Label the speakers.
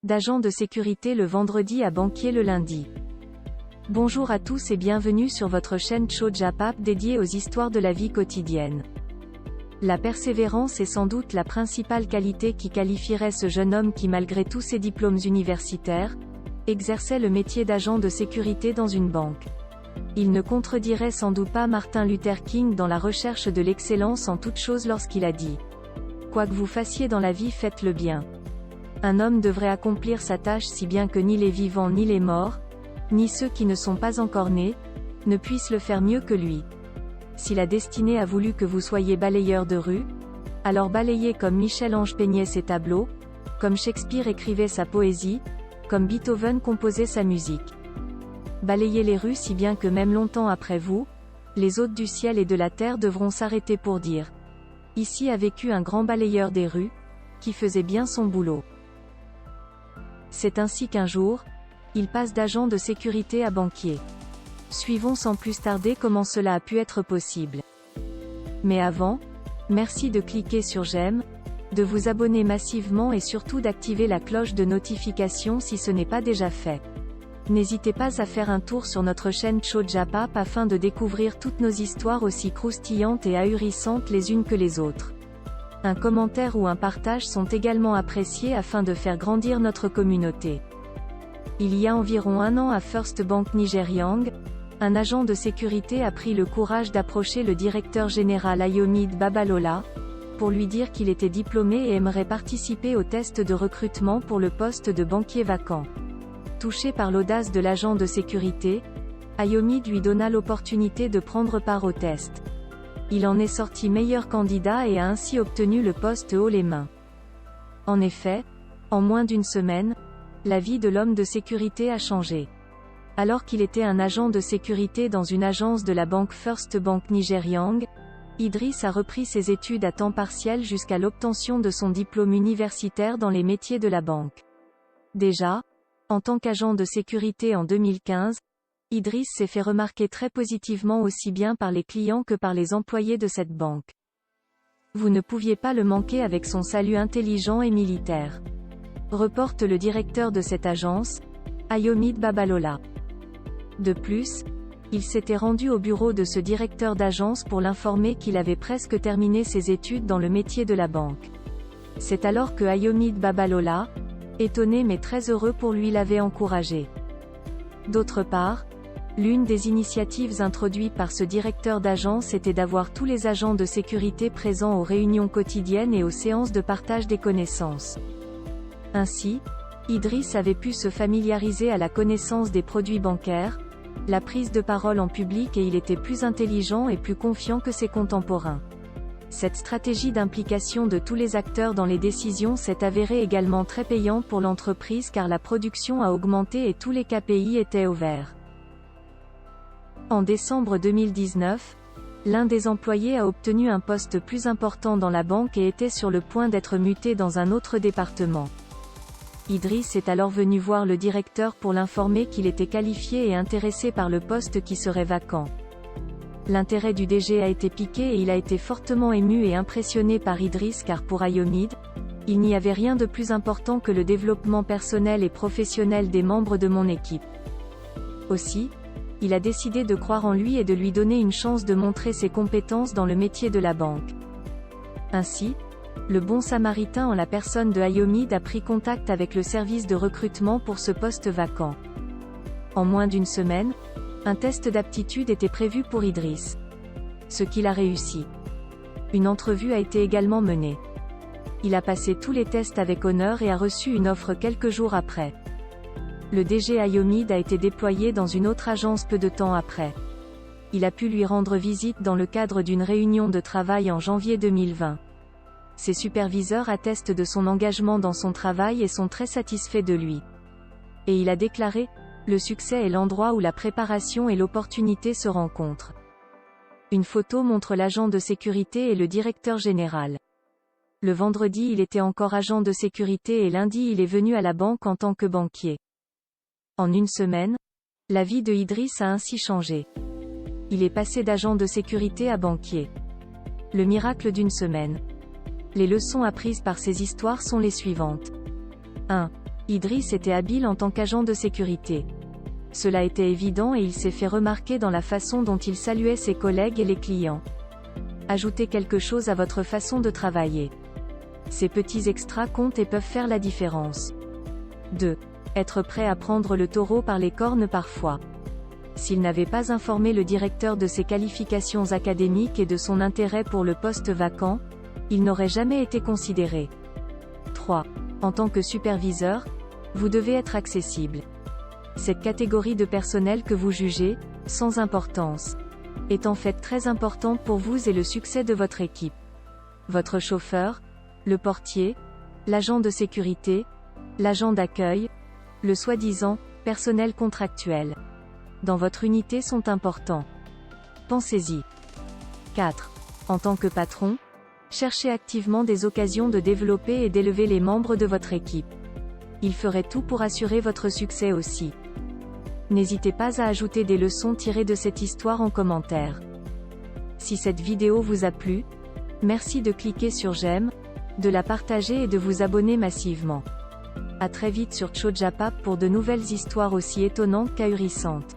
Speaker 1: d'agent de sécurité le vendredi à banquier le lundi. Bonjour à tous et bienvenue sur votre chaîne Chojapap dédiée aux histoires de la vie quotidienne. La persévérance est sans doute la principale qualité qui qualifierait ce jeune homme qui, malgré tous ses diplômes universitaires, exerçait le métier d'agent de sécurité dans une banque. Il ne contredirait sans doute pas Martin Luther King dans la recherche de l'excellence en toute chose lorsqu'il a dit « Quoi que vous fassiez dans la vie, faites le bien ». Un homme devrait accomplir sa tâche si bien que ni les vivants ni les morts, ni ceux qui ne sont pas encore nés, ne puissent le faire mieux que lui. Si la destinée a voulu que vous soyez balayeur de rue, alors balayez comme Michel-Ange peignait ses tableaux, comme Shakespeare écrivait sa poésie, comme Beethoven composait sa musique. Balayez les rues si bien que même longtemps après vous, les hôtes du ciel et de la terre devront s'arrêter pour dire « Ici a vécu un grand balayeur des rues, qui faisait bien son boulot ». C'est ainsi qu'un jour, il passe d'agent de sécurité à banquier. Suivons sans plus tarder comment cela a pu être possible. Mais avant, merci de cliquer sur j'aime, de vous abonner massivement et surtout d'activer la cloche de notification si ce n'est pas déjà fait. N'hésitez pas à faire un tour sur notre chaîne Chojapap afin de découvrir toutes nos histoires aussi croustillantes et ahurissantes les unes que les autres. Un commentaire ou un partage sont également appréciés afin de faire grandir notre communauté. Il y a environ un an à First Bank Nigeriang, un agent de sécurité a pris le courage d'approcher le directeur général Ayomide Babalola, pour lui dire qu'il était diplômé et aimerait participer au test de recrutement pour le poste de banquier vacant. Touché par l'audace de l'agent de sécurité, Ayomide lui donna l'opportunité de prendre part au test. Il en est sorti meilleur candidat et a ainsi obtenu le poste haut les mains. En effet, en moins d'une semaine, la vie de l'homme de sécurité a changé. Alors qu'il était un agent de sécurité dans une agence de la banque First Bank Nigeriang, Idriss a repris ses études à temps partiel jusqu'à l'obtention de son diplôme universitaire dans les métiers de la banque. Déjà, en tant qu'agent de sécurité en 2015, Idriss s'est fait remarquer très positivement aussi bien par les clients que par les employés de cette banque. Vous ne pouviez pas le manquer avec son salut intelligent et militaire. Reporte le directeur de cette agence, Ayomide Babalola. De plus, il s'était rendu au bureau de ce directeur d'agence pour l'informer qu'il avait presque terminé ses études dans le métier de la banque. C'est alors que Ayomide Babalola, étonné mais très heureux pour lui, l'avait encouragé. D'autre part, l'une des initiatives introduites par ce directeur d'agence était d'avoir tous les agents de sécurité présents aux réunions quotidiennes et aux séances de partage des connaissances. Ainsi, Idriss avait pu se familiariser à la connaissance des produits bancaires, la prise de parole en public et il était plus intelligent et plus confiant que ses contemporains. Cette stratégie d'implication de tous les acteurs dans les décisions s'est avérée également très payante pour l'entreprise car la production a augmenté et tous les KPI étaient au vert. En décembre 2019, l'un des employés a obtenu un poste plus important dans la banque et était sur le point d'être muté dans un autre département. Idriss est alors venu voir le directeur pour l'informer qu'il était qualifié et intéressé par le poste qui serait vacant. L'intérêt du DG a été piqué et il a été fortement ému et impressionné par Idriss car pour Ayomide, il n'y avait rien de plus important que le développement personnel et professionnel des membres de mon équipe. Aussi, il a décidé de croire en lui et de lui donner une chance de montrer ses compétences dans le métier de la banque. Ainsi, le bon samaritain en la personne de Ayomide a pris contact avec le service de recrutement pour ce poste vacant. En moins d'une semaine, un test d'aptitude était prévu pour Idriss. Ce qu'il a réussi. Une entrevue a été également menée. Il a passé tous les tests avec honneur et a reçu une offre quelques jours après. Le DG Ayomide a été déployé dans une autre agence peu de temps après. Il a pu lui rendre visite dans le cadre d'une réunion de travail en janvier 2020. Ses superviseurs attestent de son engagement dans son travail et sont très satisfaits de lui. Et il a déclaré « Le succès est l'endroit où la préparation et l'opportunité se rencontrent ». Une photo montre l'agent de sécurité et le directeur général. Le vendredi il était encore agent de sécurité et lundi il est venu à la banque en tant que banquier. En une semaine, la vie de Idriss a ainsi changé. Il est passé d'agent de sécurité à banquier. Le miracle d'une semaine. Les leçons apprises par ces histoires sont les suivantes. 1. Idriss était habile en tant qu'agent de sécurité. Cela était évident et il s'est fait remarquer dans la façon dont il saluait ses collègues et les clients. Ajoutez quelque chose à votre façon de travailler. Ces petits extras comptent et peuvent faire la différence. 2. Être prêt à prendre le taureau par les cornes parfois. S'il n'avait pas informé le directeur de ses qualifications académiques et de son intérêt pour le poste vacant, il n'aurait jamais été considéré. 3. En tant que superviseur, vous devez être accessible. Cette catégorie de personnel que vous jugez, sans importance, est en fait très importante pour vous et le succès de votre équipe. Votre chauffeur, le portier, l'agent de sécurité, l'agent d'accueil, le soi-disant personnel contractuel dans votre unité sont importants. Pensez-y. 4. En tant que patron, cherchez activement des occasions de développer et d'élever les membres de votre équipe. Ils feraient tout pour assurer votre succès aussi. N'hésitez pas à ajouter des leçons tirées de cette histoire en commentaire. Si cette vidéo vous a plu, merci de cliquer sur j'aime, de la partager et de vous abonner massivement. À très vite sur ChoJaPap pour de nouvelles histoires aussi étonnantes qu'ahurissantes.